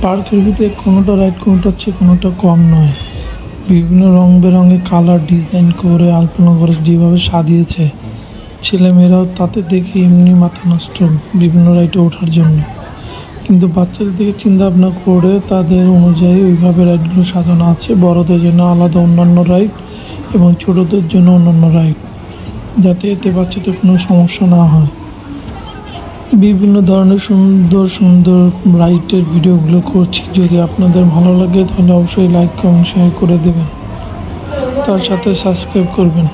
পার্কের ভিতরে কোনোটা রাইড কোনোটার চেয়ে কোনোটা কম নয়। বিভিন্ন রং বেরঙের কালার ডিজাইন করে আলপনা করে যেভাবে সাজিয়েছে, ছেলেমেয়েরাও তাতে দেখে এমনি মাথা নষ্ট বিভিন্ন রাইডে ওঠার জন্য। কিন্তু বাচ্চাদের দিকে চিন্তা ভাবনা করে তাদের অনুযায়ী ওইভাবে রাইডগুলো সাজানো আছে। বড়দের জন্য আলাদা অন্যান্য রাইড এবং ছোটদের জন্য অন্যান্য রাইড, যাতে এতে বাচ্চাদের কোনো সমস্যা না হয়। বিভিন্ন ধরনের সুন্দর সুন্দর রাইডের ভিডিওগুলো করছি। যদি আপনাদের ভালো লাগে তাহলে অবশ্যই লাইক কমেন্ট শেয়ার করে দেবেন, তার সাথে সাবস্ক্রাইব করবেন।